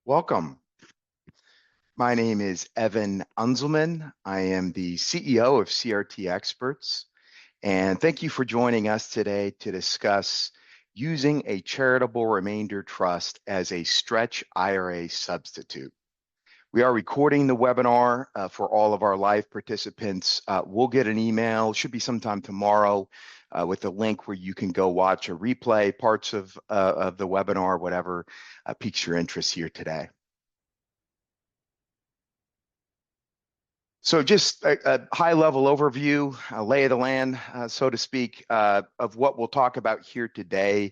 Welcome. My name is Evan Unzelman. I am the CEO of CRT Experts, and thank you for joining us today to discuss using a charitable remainder trust as a stretch IRA substitute. We are recording the webinar for all of our live participants. We'll get an email, should be sometime tomorrow, with a link where you can go watch a replay, parts of the webinar, whatever piques your interest here today. So just a high-level overview, a lay of the land, so to speak, of what we'll talk about here today.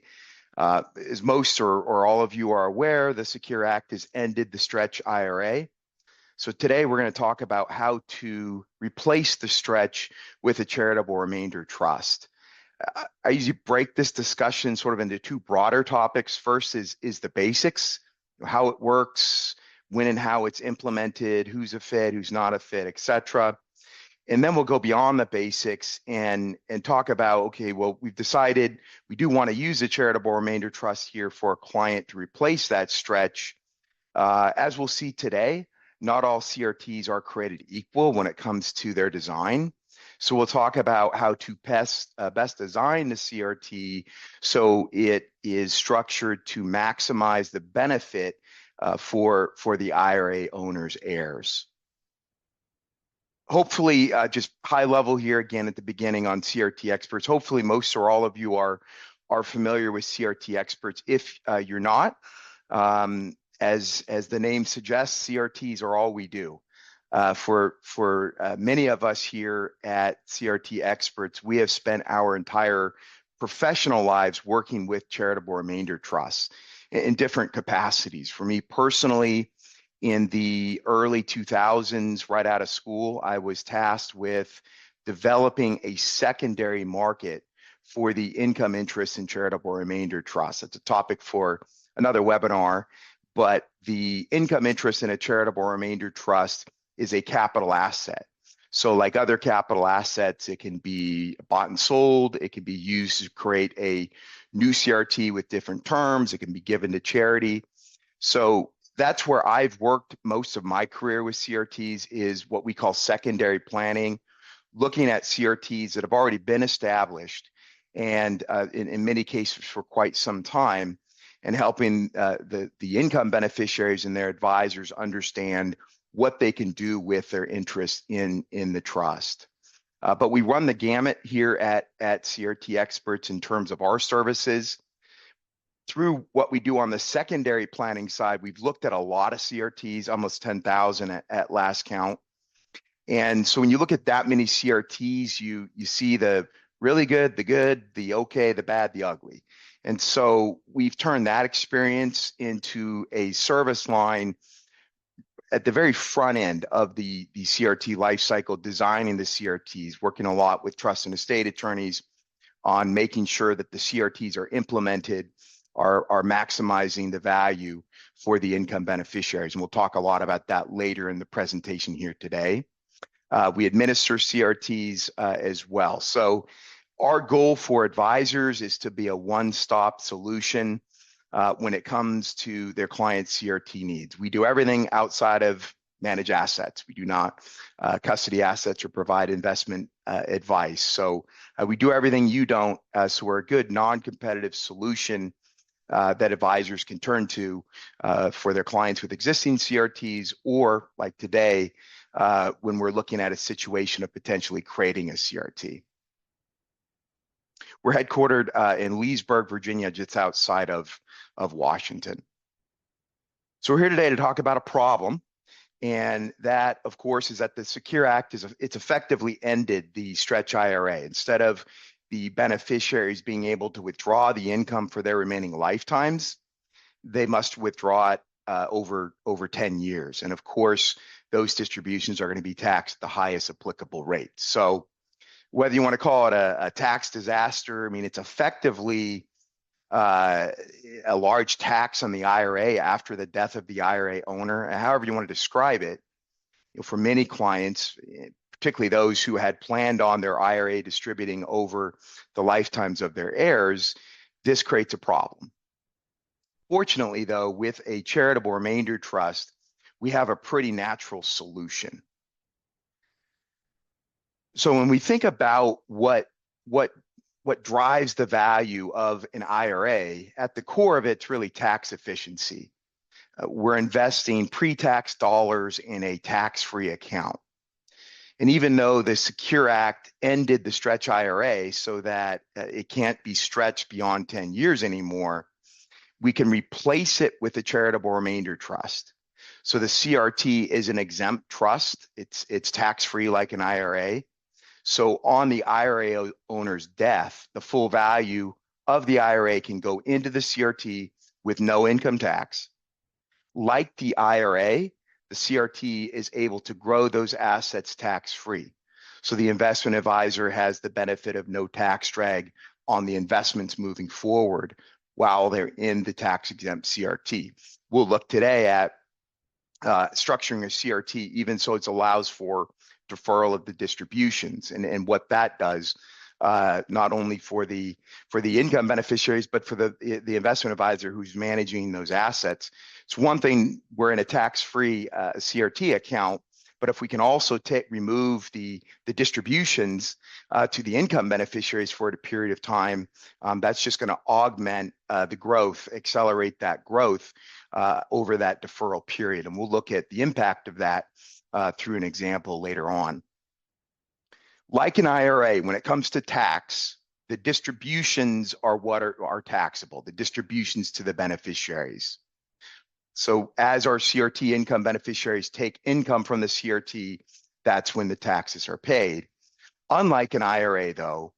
As most or all of you are aware, the Secure Act has ended the stretch IRA. So today we're going to talk about how to replace the stretch with a charitable remainder trust. I usually break this discussion sort of into two broader topics. First is the basics, how it works, when and how it's implemented, who's a fit, who's not a fit, et cetera. And then we'll go beyond the basics and talk about, okay, well, we've decided we do want to use a charitable remainder trust here for a client to replace that stretch. As we'll see today, not all CRTs are created equal when it comes to their design. So we'll talk about how to best design the CRT so it is structured to maximize the benefit for the IRA owner's heirs. Hopefully, just high level here again at the beginning on CRT Experts. Hopefully, most or all of you are familiar with CRT Experts. If you're not, as the name suggests, CRTs are all we do. For many of us here at CRT Experts, we have spent our entire professional lives working with charitable remainder trusts in different capacities. For me personally, in the early 2000s, right out of school, I was tasked with developing a secondary market for the income interest in charitable remainder trusts. It's a topic for another webinar, but the income interest in a charitable remainder trust is a capital asset. So like other capital assets, it can be bought and sold. It can be used to create a new CRT with different terms. It can be given to charity. So that's where I've worked most of my career with CRTs, is what we call secondary planning, looking at CRTs that have already been established and in many cases for quite some time, and helping the income beneficiaries and their advisors understand what they can do with their interest in the trust. But we run the gamut here at CRT Experts in terms of our services. Through what we do on the secondary planning side, we've looked at a lot of CRTs, almost 10,000 at last count. And so when you look at that many CRTs, you see the really good, the okay, the bad, the ugly. And so we've turned that experience into a service line at the very front end of the CRT life cycle, designing the CRTs, working a lot with trust and estate attorneys on making sure that the CRTs are implemented, are maximizing the value for the income beneficiaries. And we'll talk a lot about that later in the presentation here today. We administer CRTs as well. So our goal for advisors is to be a one-stop solution when it comes to their clients' CRT needs. We do everything outside of manage assets. We do not custody assets or provide investment advice. So we do everything you don't. So we're a good non-competitive solution that advisors can turn to for their clients with existing CRTs, or like today, when we're looking at a situation of potentially creating a CRT. We're headquartered in Leesburg, Virginia, just outside of Washington. So we're here today to talk about a problem. And that, of course, is that the Secure Act it's effectively ended the stretch IRA. Instead of the beneficiaries being able to withdraw the income for their remaining lifetimes, they must withdraw it over 10 years. And of course, those distributions are going to be taxed at the highest applicable rate. So whether you want to call it a tax disaster, I mean, it's effectively a large tax on the IRA after the death of the IRA owner, however you want to describe it. For many clients, particularly those who had planned on their IRA distributing over the lifetimes of their heirs, this creates a problem. Fortunately, though, with a charitable remainder trust, we have a pretty natural solution. So when we think about what drives the value of an IRA, at the core of it's really tax efficiency. We're investing pre-tax dollars in a tax-free account. And even though the Secure Act ended the stretch IRA so that it can't be stretched beyond 10 years anymore, we can replace it with a charitable remainder trust. So the CRT is an exempt trust. It's tax-free like an IRA. So on the IRA owner's death, the full value of the IRA can go into the CRT with no income tax. Like the IRA, the CRT is able to grow those assets tax-free. So the investment advisor has the benefit of no tax drag on the investments moving forward while they're in the tax-exempt CRT. We'll look today at structuring a CRT, even so it allows for deferral of the distributions and what that does, not only for the income beneficiaries, but for the investment advisor who's managing those assets. It's one thing we're in a tax-free CRT account, but if we can also remove the distributions to the income beneficiaries for a period of time, that's just going to augment the growth, accelerate that growth over that deferral period. And we'll look at the impact of that through an example later on. Like an IRA, when it comes to tax, the distributions are what are taxable, the distributions to the beneficiaries. So as our CRT income beneficiaries take income from the CRT, that's when the taxes are paid. Unlike an IRA, though,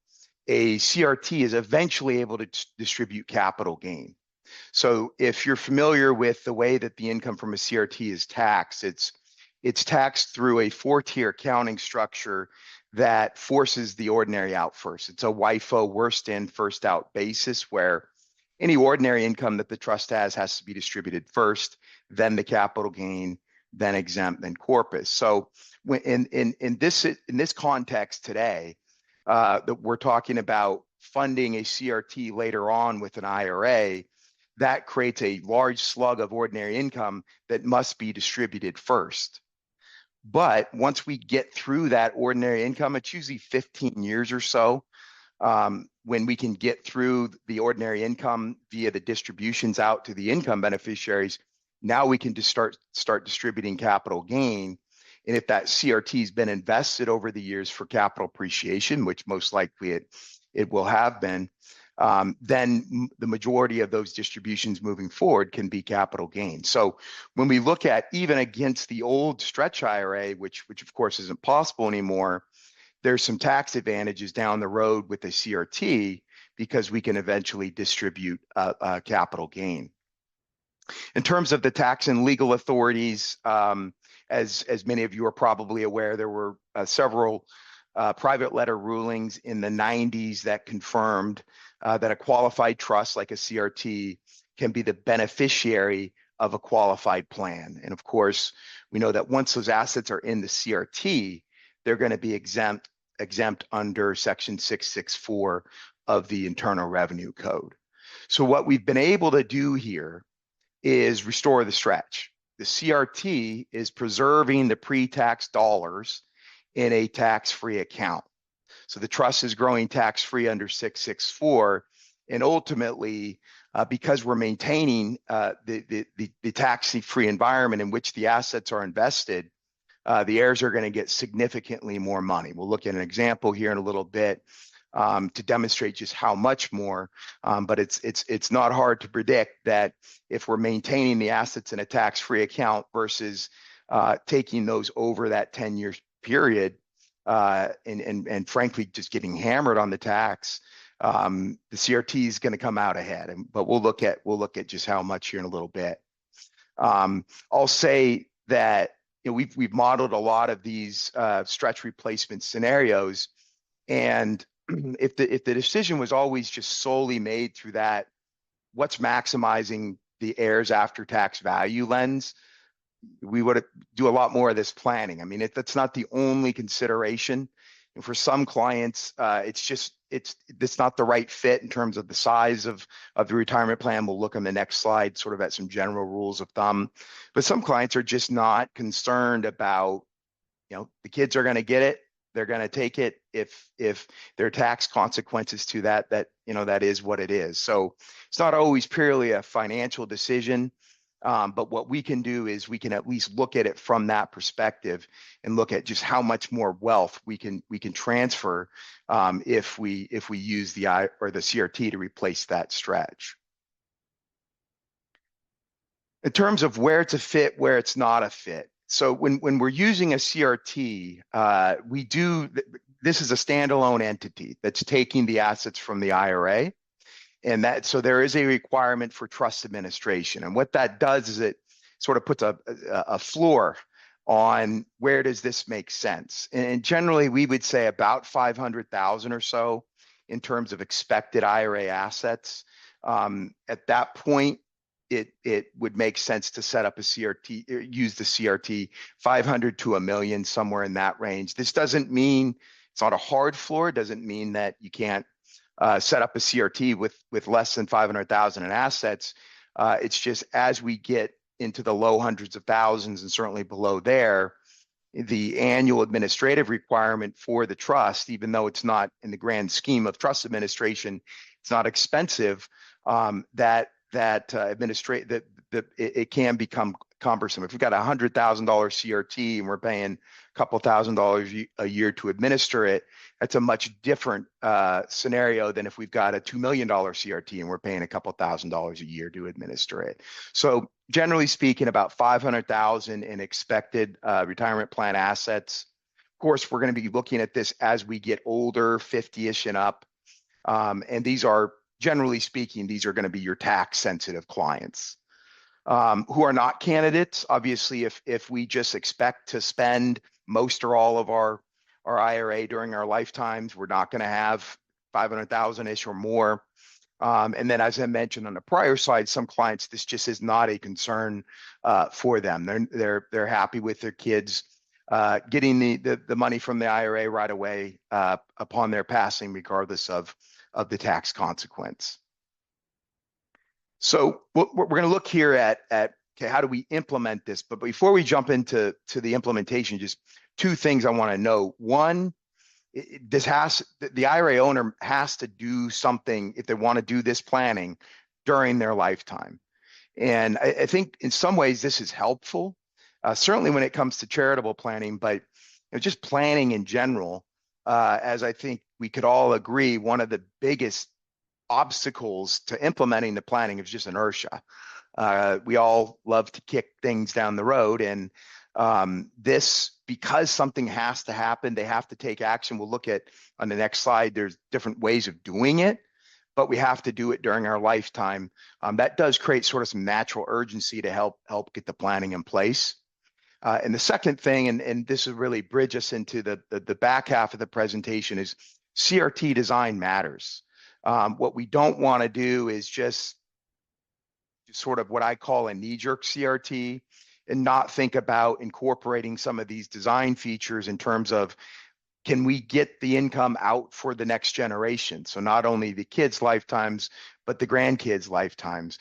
a CRT is eventually able to distribute capital gain. So if you're familiar with the way that the income from a CRT is taxed, it's taxed through a four-tier accounting structure that forces the ordinary out first. It's a WIFO, worst in, first out basis, where any ordinary income that the trust has to be distributed first, then the capital gain, then exempt, then corpus. So in this context today, that we're talking about funding a CRT later on with an IRA, that creates a large slug of ordinary income that must be distributed first. But once we get through that ordinary income, it's usually 15 years or so, when we can get through the ordinary income via the distributions out to the income beneficiaries. Now we can just start distributing capital gain. And if that CRT has been invested over the years for capital appreciation, which most likely it will have been, then the majority of those distributions moving forward can be capital gain. So when we look at even against the old stretch IRA, which of course isn't possible anymore, there's some tax advantages down the road with the CRT because we can eventually distribute capital gain. In terms of the tax and legal authorities, as many of you are probably aware, there were several private letter rulings in the 90s that confirmed that a qualified trust like a CRT can be the beneficiary of a qualified plan. And of course, we know that once those assets are in the CRT, they're going to be exempt under Section 664 of the Internal Revenue Code. So what we've been able to do here is restore the stretch. The CRT is preserving the pre-tax dollars in a tax-free account. So the trust is growing tax-free under 664, and ultimately, because we're maintaining the tax-free environment in which the assets are invested, the heirs are going to get significantly more money. We'll look at an example here in a little bit to demonstrate just how much more, but it's not hard to predict that if we're maintaining the assets in a tax-free account versus taking those over that 10-year period, and frankly just getting hammered on the tax, the CRT is going to come out ahead. But we'll look at just how much here in a little bit. I'll say that we've modeled a lot of these stretch replacement scenarios, and if the decision was always just solely made through that, what's maximizing the heirs after tax value lens, we would do a lot more of this planning. I mean, that's not the only consideration. And for some clients, it's just it's not the right fit in terms of the size of the retirement plan. We'll look on the next slide sort of at some general rules of thumb. But some clients are just not concerned about, the kids are going to get it. They're going to take it if there are tax consequences to that, that is what it is. So it's not always purely a financial decision. But what we can do is we can at least look at it from that perspective and look at just how much more wealth we can transfer if we use the CRT to replace that stretch. In terms of where it's a fit, where it's not a fit. So when we're using a CRT, this is a standalone entity that's taking the assets from the IRA. And so there is a requirement for trust administration. And what that does is it sort of puts a floor on where does this make sense. And generally, we would say about 500,000 or so in terms of expected IRA assets. At that point, it would make sense to set up a CRT, use the CRT, 500 to $1 million, somewhere in that range. This doesn't mean it's not a hard floor. It doesn't mean that you can't set up a CRT with less than 500,000 in assets. It's just as we get into the low hundreds of thousands and certainly below there, the annual administrative requirement for the trust, even though it's not in the grand scheme of trust administration, it's not expensive. It can become cumbersome. If we've got a $100,000 CRT and we're paying a couple $1,000s a year to administer it, that's a much different scenario than if we've got a $2 million CRT and we're paying a couple $1,000s a year to administer it. So generally speaking, about 500,000 in expected retirement plan assets. Of course, we're going to be looking at this as we get older, 50-ish and up. And these are, generally speaking, these are going to be your tax sensitive clients. Who are not candidates. Obviously, if we just expect to spend most or all of our IRA during our lifetimes, we're not going to have 500,000-ish or more. And then, as I mentioned on the prior slide, some clients, this just is not a concern for them. They're happy with their kids getting the money from the IRA right away upon their passing, regardless of the tax consequence. So we're going to look here at okay, how do we implement this? But before we jump into the implementation, just two things I want to know. One, the IRA owner has to do something if they want to do this planning during their lifetime. And I think in some ways this is helpful, certainly when it comes to charitable planning, but just planning in general, as I think we could all agree, one of the biggest obstacles to implementing the planning is just inertia. We all love to kick things down the road, and because something has to happen, they have to take action. We'll look at on the next slide, there's different ways of doing it, but we have to do it during our lifetime. That does create sort of some natural urgency to help get the planning in place. And the second thing, and this will really bridge us into the back half of the presentation, is CRT design matters. What we don't want to do is just sort of what I call a knee-jerk CRT and not think about incorporating some of these design features in terms of, can we get the income out for the next generation? So not only the kids' lifetimes, but the grandkids' lifetimes.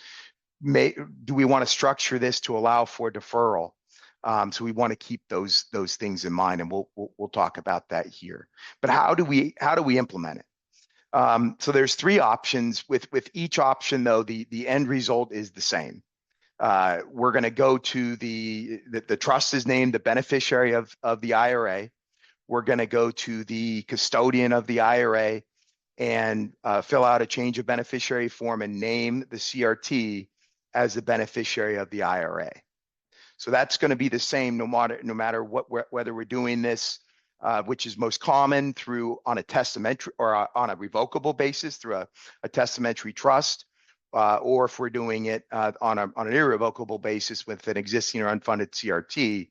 Do we want to structure this to allow for deferral? So we want to keep those things in mind, and we'll talk about that here. But how do we implement it? So there's three options. With each option, though, the end result is the same. We're going to go to the trust is named the beneficiary of the IRA. We're going to go to the custodian of the IRA and fill out a change of beneficiary form and name the CRT as the beneficiary of the IRA. So that's going to be the same no matter whether we're doing this, which is most common on a testamentary or on a revocable basis through a testamentary trust, or if we're doing it on an irrevocable basis with an existing or unfunded CRT.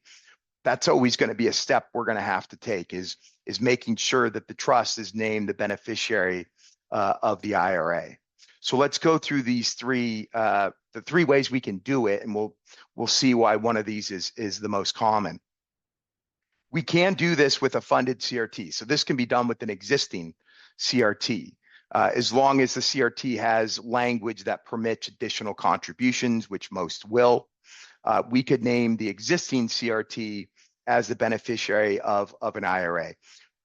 That's always going to be a step we're going to have to take, is making sure that the trust is named the beneficiary of the IRA. So let's go through these the three ways we can do it, and we'll see why one of these is the most common. We can do this with a funded CRT. So this can be done with an existing CRT. As long as the CRT has language that permits additional contributions, which most will, we could name the existing CRT as the beneficiary of an IRA.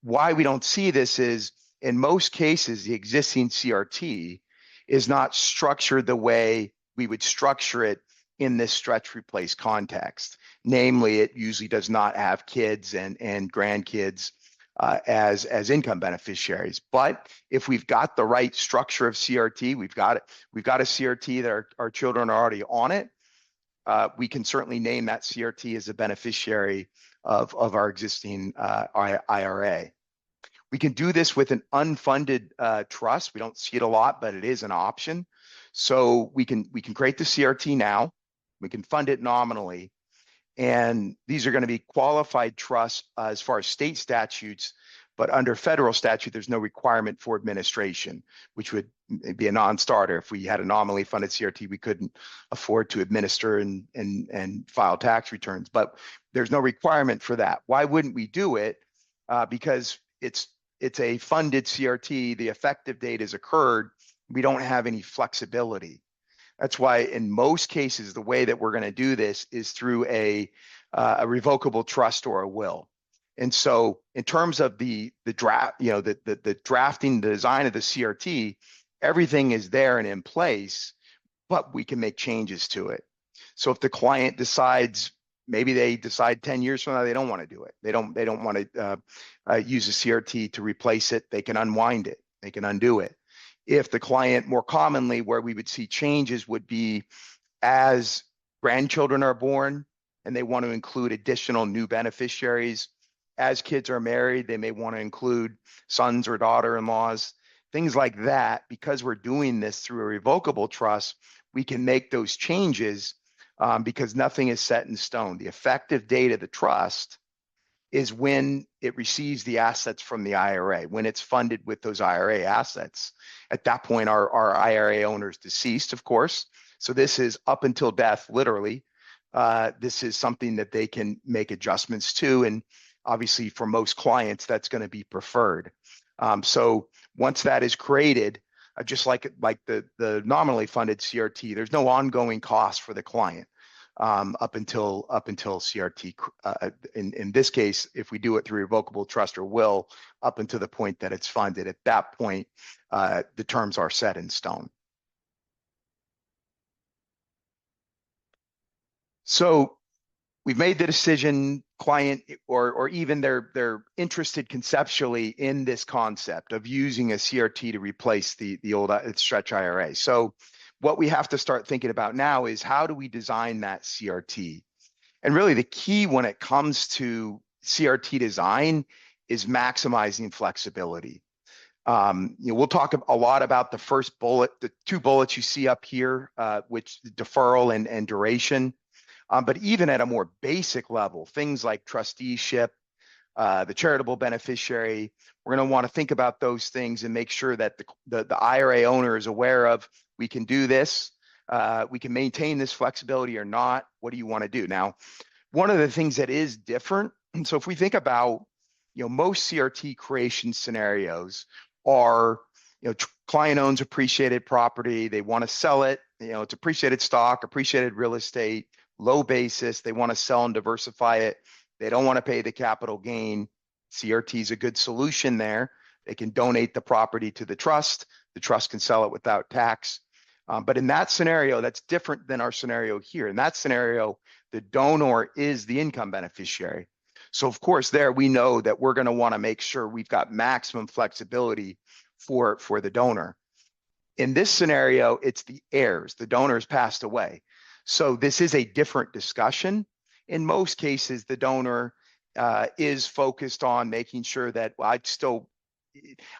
Why we don't see this is, in most cases, the existing CRT is not structured the way we would structure it in this stretch replace context. Namely, it usually does not have kids and grandkids as income beneficiaries. But if we've got the right structure of CRT, we've got a CRT that our children are already on it, we can certainly name that CRT as a beneficiary of our existing IRA. We can do this with an unfunded trust. We don't see it a lot, but it is an option. So we can create the CRT now. We can fund it nominally. And these are going to be qualified trusts as far as state statutes, but under federal statute, there's no requirement for administration, which would be a non-starter. If we had a nominally funded CRT, we couldn't afford to administer and file tax returns, but there's no requirement for that. Why wouldn't we do it? Because it's a funded CRT. The effective date has occurred. We don't have any flexibility. That's why in most cases, the way that we're going to do this is through a revocable trust or a will. And so in terms of the draft, the drafting, the design of the CRT, everything is there and in place, but we can make changes to it. So if the client decides, maybe they decide 10 years from now, they don't want to do it. They don't want to use a CRT to replace it. They can unwind it. They can undo it. If the client, more commonly, where we would see changes would be as grandchildren are born and they want to include additional new beneficiaries. As kids are married, they may want to include sons or daughter-in-laws, things like that. Because we're doing this through a revocable trust, we can make those changes because nothing is set in stone. The effective date of the trust is when it receives the assets from the IRA, when it's funded with those IRA assets. At that point, our IRA owner is deceased, of course. So this is up until death, literally. This is something that they can make adjustments to. And obviously, for most clients, that's going to be preferred. So once that is created, just like the nominally funded CRT, there's no ongoing cost for the client. Up until CRT, in this case, if we do it through revocable trust or will, up until the point that it's funded. At that point, the terms are set in stone. So we've made the decision, client or even they're interested conceptually in this concept of using a CRT to replace the old stretch IRA. So what we have to start thinking about now is, how do we design that CRT? And really the key when it comes to CRT design is maximizing flexibility. We'll talk a lot about the first bullet, the two bullets you see up here, which deferral and duration. But even at a more basic level, things like trusteeship, the charitable beneficiary, we're going to want to think about those things and make sure that the IRA owner is aware of, we can do this, we can maintain this flexibility or not. What do you want to do? Now, one of the things that is different, so if we think about, most CRT creation scenarios are, client owns appreciated property, they want to sell it, it's appreciated stock, appreciated real estate, low basis, they want to sell and diversify it. They don't want to pay the capital gain. CRT is a good solution there. They can donate the property to the trust. The trust can sell it without tax. But in that scenario, that's different than our scenario here. In that scenario, the donor is the income beneficiary. So of course, there we know that we're going to want to make sure we've got maximum flexibility for the donor. In this scenario, it's the heirs. The donor has passed away. So this is a different discussion. In most cases, the donor is focused on making sure that, well,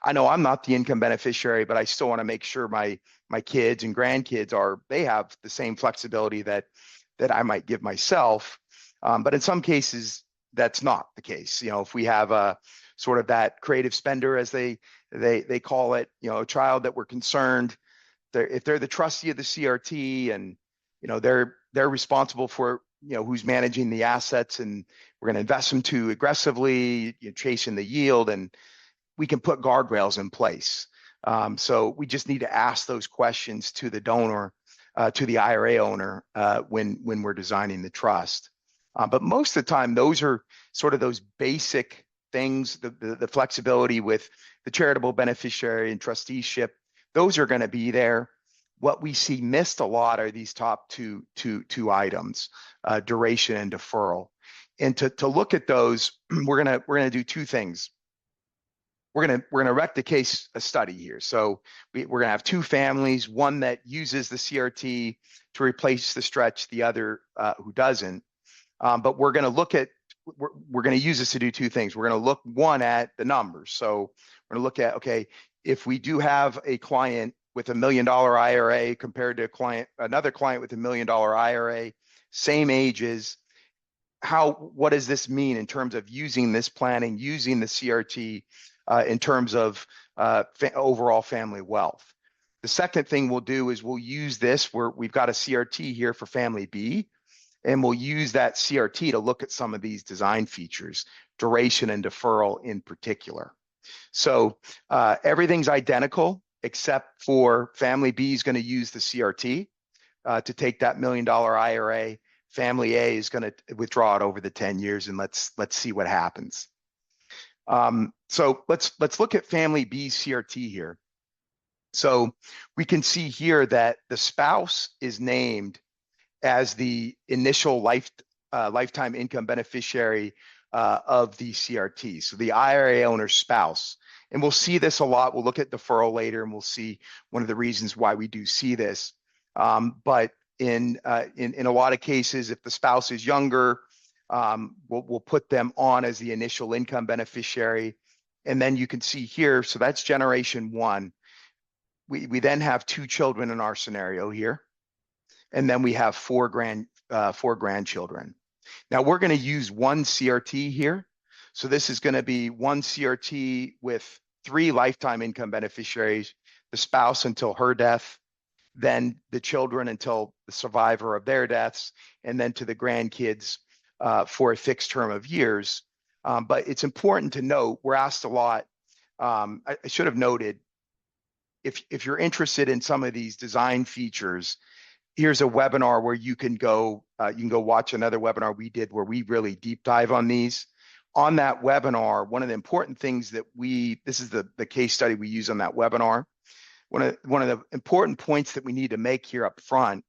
I know I'm not the income beneficiary, but I still want to make sure my kids and grandkids they have the same flexibility that I might give myself. But in some cases, that's not the case. If we have a sort of that creative spender, as they call it, a child that we're concerned, if they're the trustee of the CRT and they're responsible for who's managing the assets, and we're going to invest them too aggressively, chasing the yield, and we can put guardrails in place. So we just need to ask those questions to the donor, to the IRA owner, when we're designing the trust. But most of the time, those are sort of those basic things, the flexibility with the charitable beneficiary and trusteeship. Those are going to be there. What we see missed a lot are these top two items, duration and deferral. And to look at those, we're gonna do two things. We're gonna wreck the case a study here. So we're gonna have two families, one that uses the CRT to replace the stretch, the other who doesn't. But we're gonna look at we're gonna use this to do two things. We're gonna look one at the numbers. So we're gonna look at, okay, if we do have a client with $1 million IRA compared to another client with $1 million IRA, same ages, what does this mean in terms of using this planning, using the CRT in terms of overall family wealth? The second thing we'll do is we'll use this where we've got a CRT here for family B, and we'll use that CRT to look at some of these design features, duration and deferral in particular. So everything's identical except for family B is going to use the CRT to take that $1 million IRA. Family A is going to withdraw it over the 10 years, and let's see what happens. So let's look at family B's CRT here. So we can see here that the spouse is named as the initial lifetime income beneficiary of the CRT. So the IRA owner's spouse. And we'll see this a lot. We'll look at deferral later, and we'll see one of the reasons why we do see this. But in a lot of cases, if the spouse is younger, we'll put them on as the initial income beneficiary. And then you can see here, so that's generation one. We then have two children in our scenario here. And then we have four grandchildren. Now we're going to use one CRT here. So this is going to be one CRT with 3 lifetime income beneficiaries, the spouse until her death, then the children until the survivor of their deaths, and then to the grandkids for a fixed term of years. But it's important to note, we're asked a lot. I should have noted, if you're interested in some of these design features, here's a webinar where you can go watch another webinar we did where we really deep dive on these. On that webinar, one of the important things that this is the case study we use on that webinar. One of the important points that we need to make here up front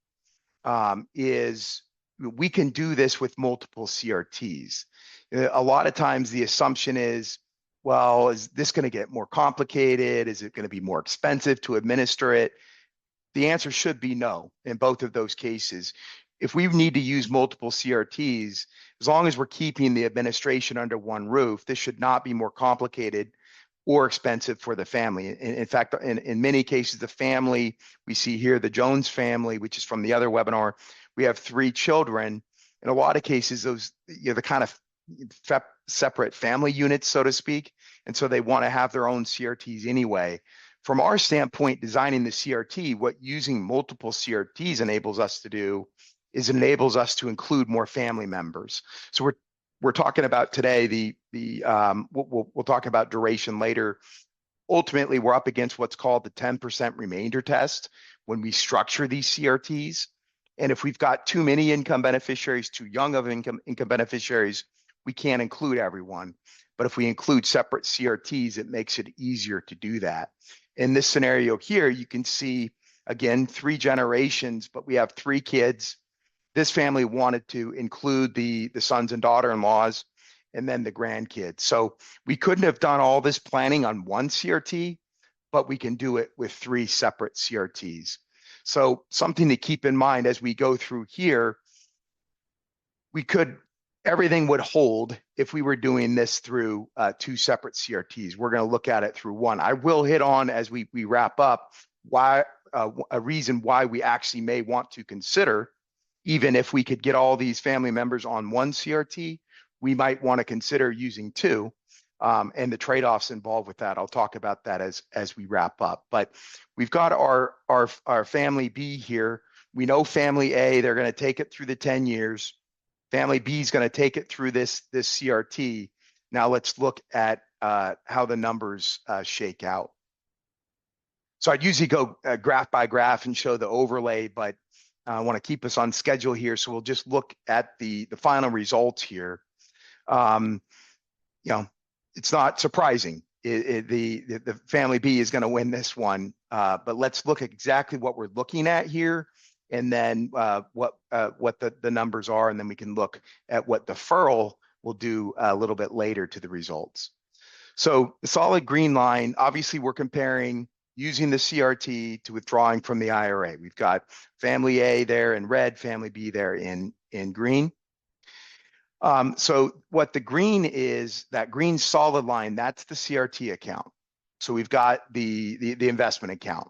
is we can do this with multiple CRTs. A lot of times the assumption is, well, is this going to get more complicated? Is it going to be more expensive to administer it? The answer should be no in both of those cases. If we need to use multiple CRTs, as long as we're keeping the administration under one roof, this should not be more complicated or expensive for the family. In fact, in many cases, the family we see here, the Jones family, which is from the other webinar, we have 3 children. In a lot of cases, those the kind of separate family units, so to speak, and so they want to have their own CRTs anyway. From our standpoint, designing the CRT, what using multiple CRTs enables us to do is it enables us to include more family members. So we're talking about today we'll talk about duration later. Ultimately, we're up against what's called the 10% remainder test when we structure these CRTs. And if we've got too many income beneficiaries, too young of income beneficiaries, we can't include everyone. But if we include separate CRTs, it makes it easier to do that. In this scenario here, you can see, again, 3 generations, but we have 3 kids. This family wanted to include the sons and daughter-in-laws and then the grandkids. So we couldn't have done all this planning on one CRT, but we can do it with 3 separate CRTs. So something to keep in mind as we go through here, everything would hold if we were doing this through 2 separate CRTs. We're going to look at it through one. I will hit on, as we wrap up, why a reason why we actually may want to consider, even if we could get all these family members on one CRT, we might want to consider using 2, and the trade-offs involved with that. I'll talk about that as we wrap up. But we've got our family B here. We know family A, they're going to take it through the 10 years. Family B is going to take it through this CRT. Now let's look at how the numbers shake out. So I'd usually go graph by graph and show the overlay, but I want to keep us on schedule here. So we'll just look at the final results here. You know, it's not surprising. The family B is going to win this one, but let's look at exactly what we're looking at here, and then what the numbers are, and then we can look at what deferral will do a little bit later to the results. So the solid green line, obviously we're comparing using the CRT to withdrawing from the IRA. We've got family A there in red, family B there in green. So what the green is, that green solid line, that's the CRT account. So we've got the investment account.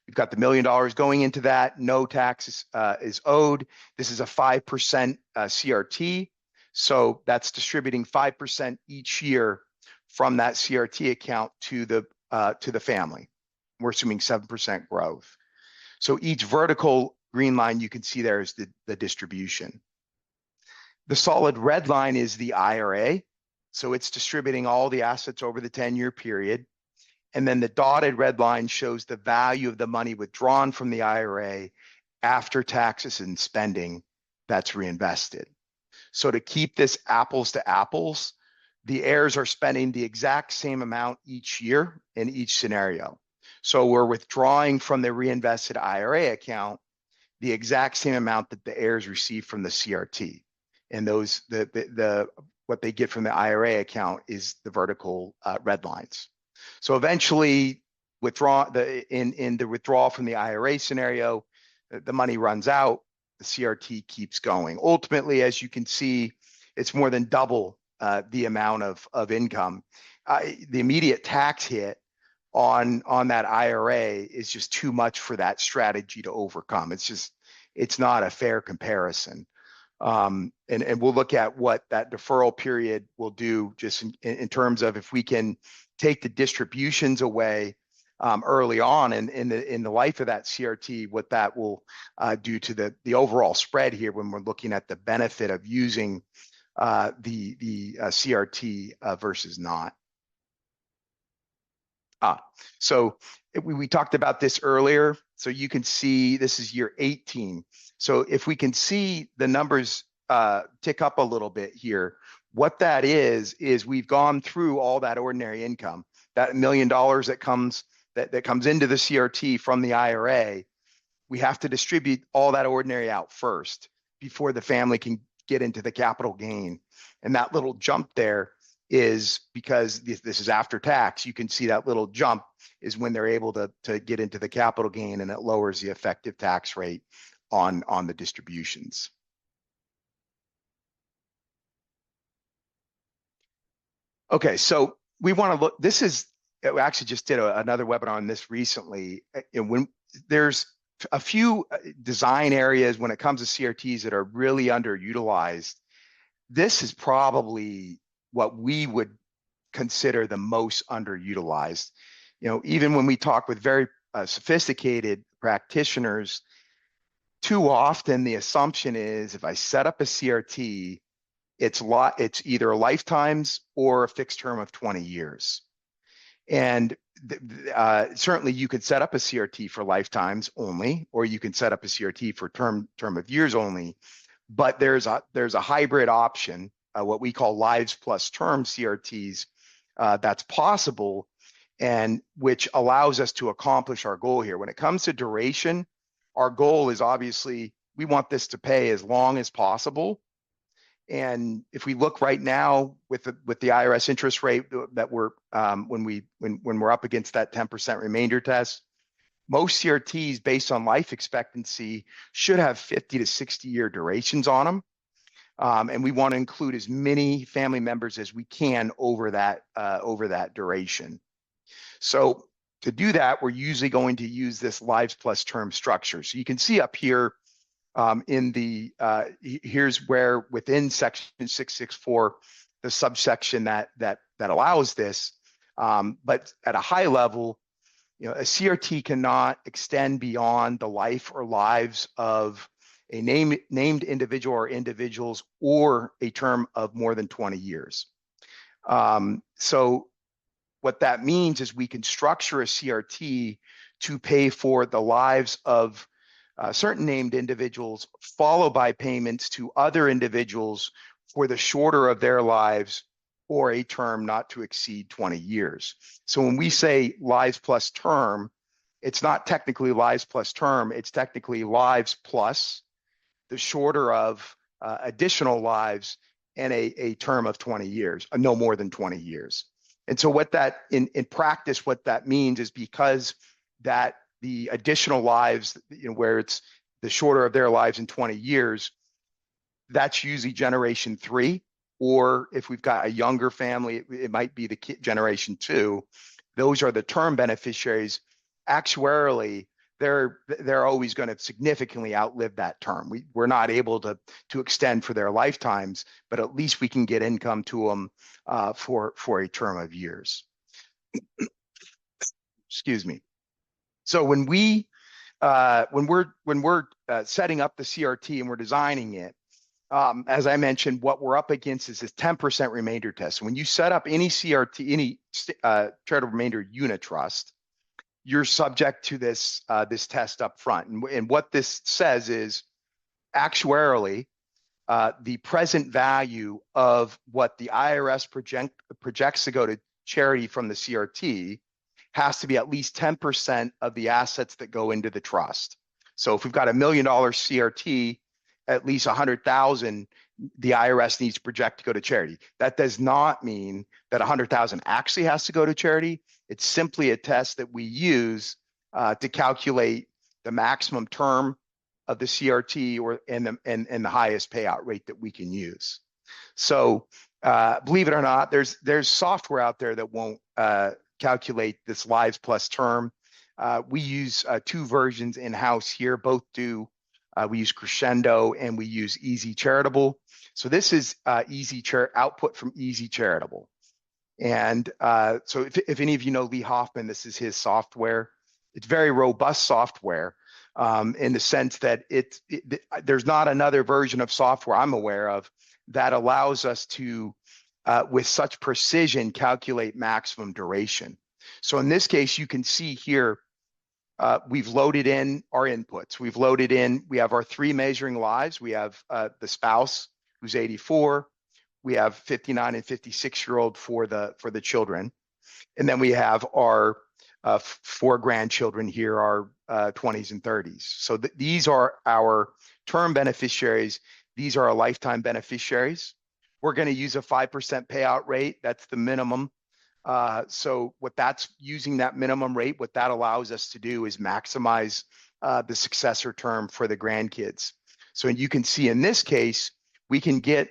We've got the $1 million going into that. No tax is owed. This is a 5% CRT. So that's distributing 5% each year from that CRT account to the family. We're assuming 7% growth. So each vertical green line you can see there is the distribution. The solid red line is the IRA. So it's distributing all the assets over the 10-year period. And then the dotted red line shows the value of the money withdrawn from the IRA after taxes and spending that's reinvested. So to keep this apples to apples, the heirs are spending the exact same amount each year in each scenario. So we're withdrawing from the reinvested IRA account the exact same amount that the heirs receive from the CRT. And those what they get from the IRA account is the vertical red lines. So eventually, in the withdrawal from the IRA scenario, the money runs out, the CRT keeps going. Ultimately, as you can see, it's more than double the amount of income. The immediate tax hit on that IRA is just too much for that strategy to overcome. It's not a fair comparison. And we'll look at what that deferral period will do just in terms of if we can take the distributions away early on in the life of that CRT, what that will do to the overall spread here when we're looking at the benefit of using the CRT versus not. So we talked about this earlier. So you can see this is year 18. So if we can see the numbers tick up a little bit here, what that is we've gone through all that ordinary income, that $1 million that comes into the CRT from the IRA. We have to distribute all that ordinary out first before the family can get into the capital gain. And that little jump there is because this is after tax. You can see that little jump is when they're able to get into the capital gain, and it lowers the effective tax rate on the distributions. Okay, so we want to look, we actually just did another webinar on this recently. And when there's a few design areas when it comes to CRTs that are really underutilized, this is probably what we would consider the most underutilized. Even when we talk with very sophisticated practitioners, too often the assumption is if I set up a CRT, it's either lifetimes or a fixed term of 20 years. And certainly you could set up a CRT for lifetimes only, or you can set up a CRT for term of years only. But there's a hybrid option, what we call lives plus term CRTs, that's possible, and which allows us to accomplish our goal here. When it comes to duration, our goal is obviously we want this to pay as long as possible. And if we look right now with the IRS interest rate that we're when we're up against that 10% remainder test, most CRTs based on life expectancy should have 50 to 60 year durations on them. And we want to include as many family members as we can over that duration. So to do that, we're usually going to use this lives plus term structure. So you can see up here here's where within section 664, the subsection that allows this. But at a high level, a CRT cannot extend beyond the life or lives of a named individual or individuals or a term of more than 20 years. So what that means is we can structure a CRT to pay for the lives of certain named individuals, followed by payments to other individuals for the shorter of their lives or a term not to exceed 20 years. So when we say lives plus term, it's not technically lives plus term, it's technically lives plus the shorter of additional lives and a term of 20 years, no more than 20 years. And so what that, in practice, what that means is because that the additional lives, where it's the shorter of their lives in 20 years, that's usually generation 3. Or if we've got a younger family, it might be the generation 2. Those are the term beneficiaries. Actuarially, they're always going to significantly outlive that term. We're not able to extend for their lifetimes, but at least we can get income to them for a term of years. Excuse me. So when we're setting up the CRT and we're designing it, as I mentioned, what we're up against is this 10% remainder test. When you set up any CRT, any charitable remainder unit trust, you're subject to this test up front. And what this says is, actuarially, the present value of what the IRS projects to go to charity from the CRT has to be at least 10% of the assets that go into the trust. So if we've got $1 million CRT, at least 100,000, the IRS needs to project to go to charity. That does not mean that 100,000 actually has to go to charity. It's simply a test that we use to calculate the maximum term of the CRT and the highest payout rate that we can use. So believe it or not, there's software out there that won't calculate this lives plus term. We use 2 versions in-house here. Both do. We use Crescendo and we use Easy Charitable. So this is output from Easy Charitable. And so if any of you know Lee Hoffman, this is his software. It's very robust software in the sense that there's not another version of software I'm aware of that allows us to, with such precision, calculate maximum duration. So in this case, you can see here, we've loaded in our inputs. We have our 3 measuring lives. We have the spouse who's 84. We have 59 and 56-year-old for the children. And then we have our 4 grandchildren here, our 20s and 30s. So these are our term beneficiaries. These are our lifetime beneficiaries. We're going to use a 5% payout rate. That's the minimum. So using that minimum rate, what that allows us to do is maximize the successor term for the grandkids. So you can see in this case, we can get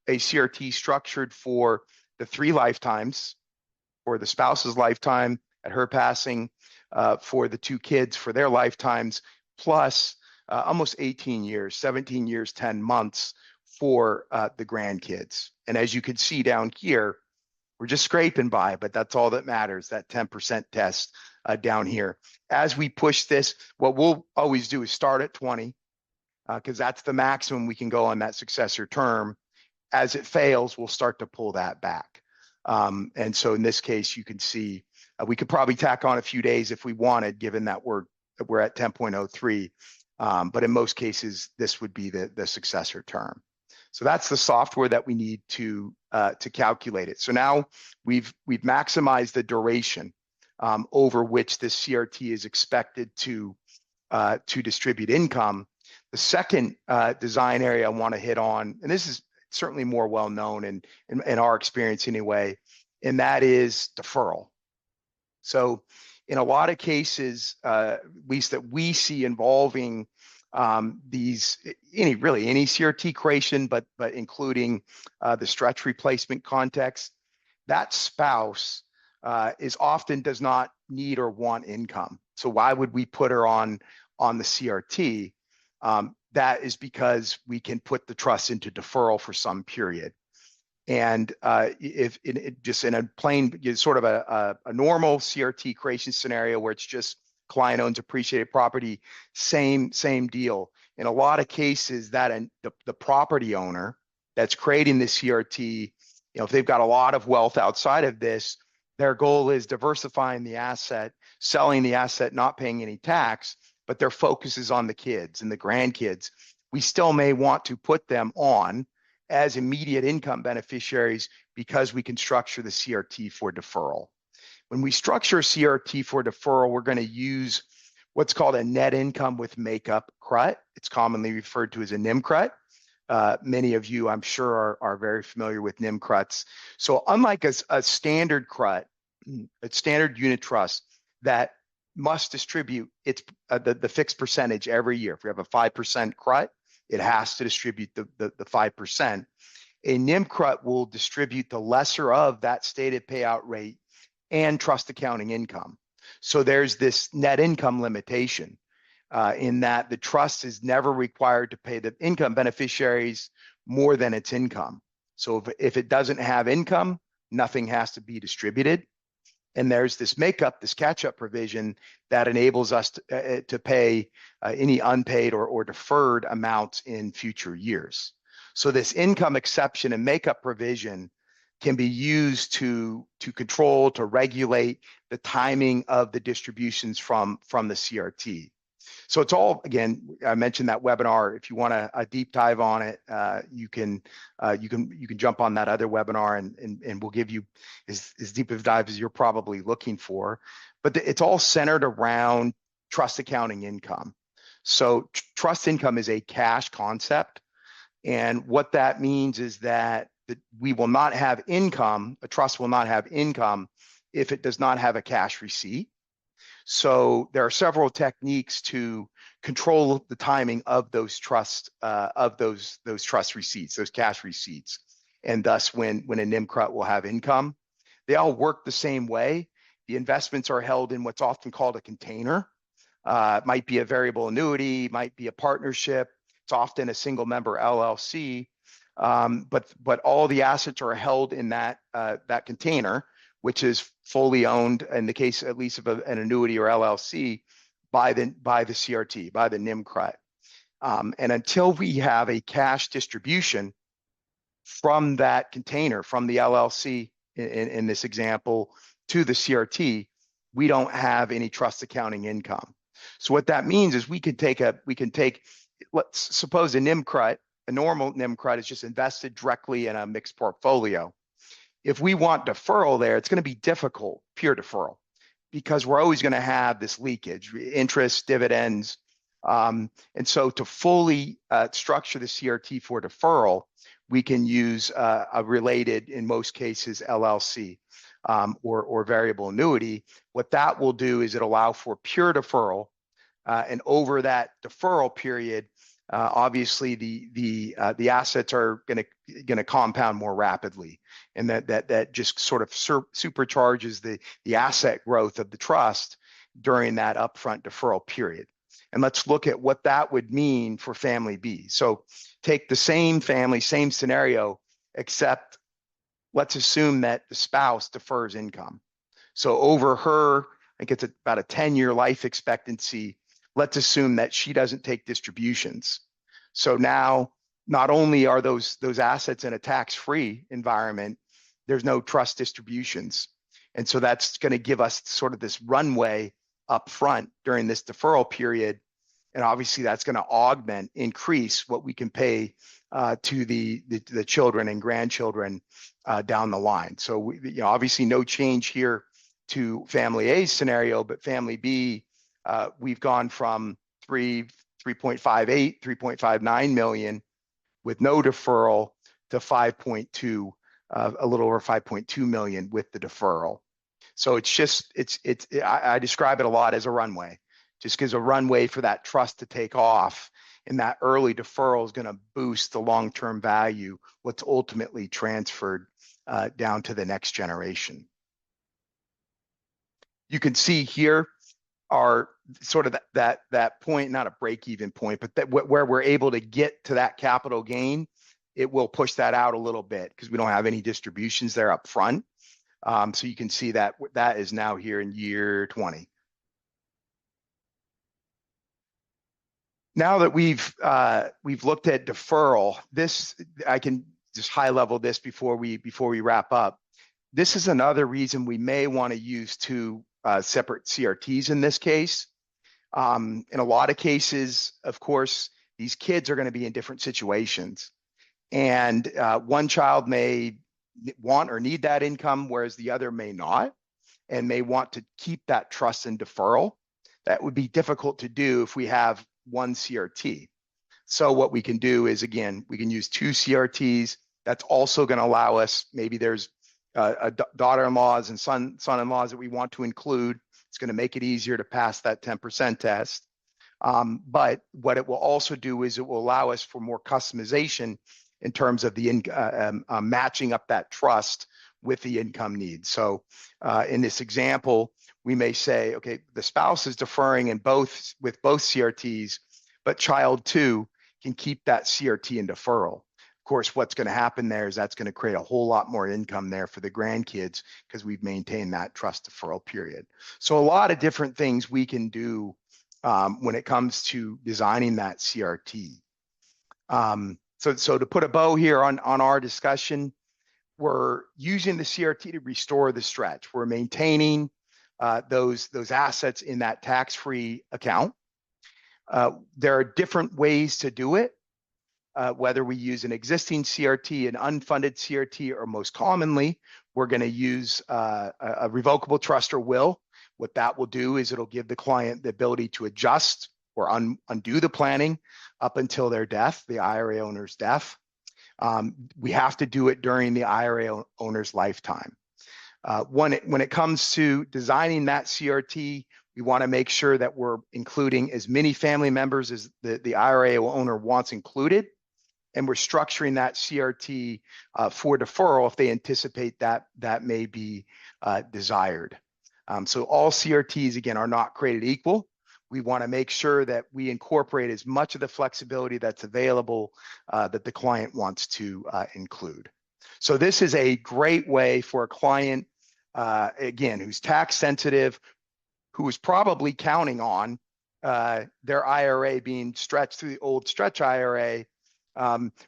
a CRT structured for the 3 lifetimes, for the spouse's lifetime at her passing, for the 2 kids for their lifetimes, plus almost 18 years, 17 years, 10 months for the grandkids. And as you can see down here, we're just scraping by, but that's all that matters, that 10% test down here. As we push this, what we'll always do is start at 20, because that's the maximum we can go on that successor term. As it fails, we'll start to pull that back. And so in this case, you can see we could probably tack on a few days if we wanted, given that we're at 10.03. But in most cases, this would be the successor term. So that's the software that we need to calculate it. So now we've maximized the duration over which this CRT is expected to distribute income. The second design area I want to hit on, and this is certainly more well known in our experience anyway, and that is deferral. So in a lot of cases, at least that we see involving any CRT creation, but including the stretch replacement context, that spouse does not need or want income. So why would we put her on the CRT? That is because we can put the trust into deferral for some period. And just in a plain, sort of a normal CRT creation scenario where it's just client owns appreciated property, same deal. In a lot of cases, that the property owner that's creating the CRT, if they've got a lot of wealth outside of this, Their goal is diversifying the asset, selling the asset, not paying any tax, but their focus is on the kids and the grandkids. We still may want to put them on as immediate income beneficiaries because we can structure the CRT for deferral. When we structure a CRT for deferral, we're going to use what's called a net income with makeup CRT. It's commonly referred to as a NIM CRT. Many of you, I'm sure, are very familiar with NIM CRTs. So unlike a standard CRT, a standard unit trust that must distribute its the fixed percentage every year. If we have a 5% CRT, it has to distribute the 5%. A NIM CRT will distribute the lesser of that stated payout rate and trust accounting income. So there's this net income limitation in that the trust is never required to pay the income beneficiaries more than its income. So if it doesn't have income, nothing has to be distributed. And there's this makeup, this catch-up provision that enables us to pay any unpaid or deferred amounts in future years. So this income exception and makeup provision can be used to control, to regulate the timing of the distributions from the CRT. So it's all, again, I mentioned that webinar. If you want a deep dive on it, you can jump on that other webinar and we'll give you as deep of a dive as you're probably looking for. But it's all centered around trust accounting income. So trust income is a cash concept. And what that means is that we will not have income, a trust will not have income if it does not have a cash receipt. So there are several techniques to control the timing of those trust receipts, those cash receipts, and thus when a NIM CRT will have income. They all work the same way. The investments are held in what's often called a container. It might be a variable annuity, might be a partnership. It's often a single member LLC, but all the assets are held in that container, which is fully owned in the case at least of an annuity or LLC by the CRT, by the NIM CRT. And until we have a cash distribution from that container, from the LLC in this example to the CRT, we don't have any trust accounting income. So what that means is we can take, let's suppose a NIM CRT, a normal NIM CRT is just invested directly in a mixed portfolio. If we want deferral there, it's going to be difficult, pure deferral, because we're always going to have this leakage, interest, dividends. And so to fully structure the CRT for deferral, we can use a related, in most cases, LLC or variable annuity. What that will do is it allow for pure deferral. And over that deferral period, obviously the assets are going to compound more rapidly, and that just sort of supercharges the asset growth of the trust during that upfront deferral period. And let's look at what that would mean for family B. So take the same family, same scenario, except let's assume that the spouse defers income. So over her, I think it's about a 10-year life expectancy. Let's assume that she doesn't take distributions. So now, not only are those assets in a tax-free environment, there's no trust distributions. And so that's going to give us sort of this runway up front during this deferral period. And obviously that's going to increase what we can pay to the children and grandchildren down the line. So obviously no change here to family A's scenario, but family B, we've gone from 3.58, 3.59 million with no deferral to 5.2, a little over 5.2 million with the deferral. So I describe it a lot as a runway. Just gives a runway for that trust to take off, and that early deferral is going to boost the long-term value, what's ultimately transferred down to the next generation. You can see here are sort of that point, not a break-even point, but where we're able to get to that capital gain. It will push that out a little bit because we don't have any distributions there up front. So you can see that is now here in year 20. Now that we've looked at deferral, I can just high level this before we wrap up. This is another reason we may want to use two separate CRTs in this case. In a lot of cases, of course, these kids are going to be in different situations. And one child may want or need that income, whereas the other may not, and may want to keep that trust and deferral. That would be difficult to do if we have one CRT. So what we can do is, again, we can use two CRTs. That's also going to allow us, maybe there's daughter-in-laws and son-in-laws that we want to include. It's going to make it easier to pass that 10% test. But what it will also do is it will allow us for more customization in terms of the matching up that trust with the income needs. So in this example, we may say, okay, the spouse is deferring with both CRTs, but child two can keep that CRT in deferral. Of course, what's going to happen there is that's going to create a whole lot more income there for the grandkids because we've maintained that trust deferral period. So a lot of different things we can do when it comes to designing that CRT. So to put a bow here on our discussion, we're using the CRT to restore the stretch. We're maintaining those assets in that tax-free account. There are different ways to do it, whether we use an existing CRT, an unfunded CRT, or most commonly, we're going to use a revocable trust or will. What that will do is it'll give the client the ability to adjust or undo the planning up until their death, the IRA owner's death. We have to do it during the IRA owner's lifetime. When it comes to designing that CRT, we want to make sure that we're including as many family members as the IRA owner wants included, and we're structuring that CRT for deferral if they anticipate that may be desired. So all CRTs, again, are not created equal. We want to make sure that we incorporate as much of the flexibility that's available that the client wants to include. So this is a great way for a client, again, who's tax sensitive, who is probably counting on their IRA being stretched through the old stretch IRA,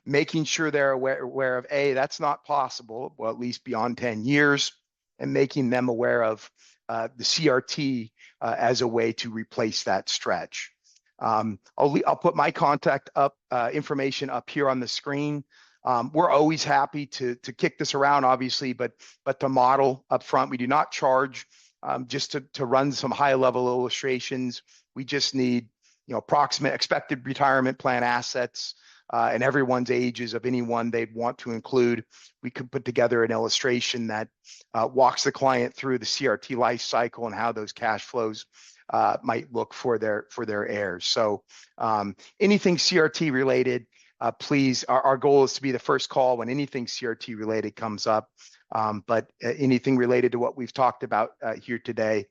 making sure they're aware of, A, that's not possible, well, at least beyond 10 years, and making them aware of the CRT as a way to replace that stretch. I'll put my contact information up here on the screen. We're always happy to kick this around, obviously, but to model up front. We do not charge just to run some high-level illustrations. We just need approximate expected retirement plan assets and everyone's ages of anyone they'd want to include. We could put together an illustration that walks the client through the CRT life cycle and how those cash flows might look for their heirs. So anything CRT related, please, our goal is to be the first call when anything CRT related comes up. But anything related to what we've talked about here today,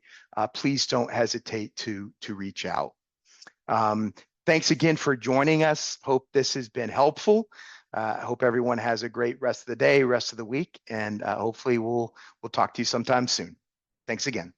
please don't hesitate to reach out. Thanks again for joining us. Hope this has been helpful. I hope everyone has a great rest of the day, rest of the week, and hopefully we'll talk to you sometime soon. Thanks again.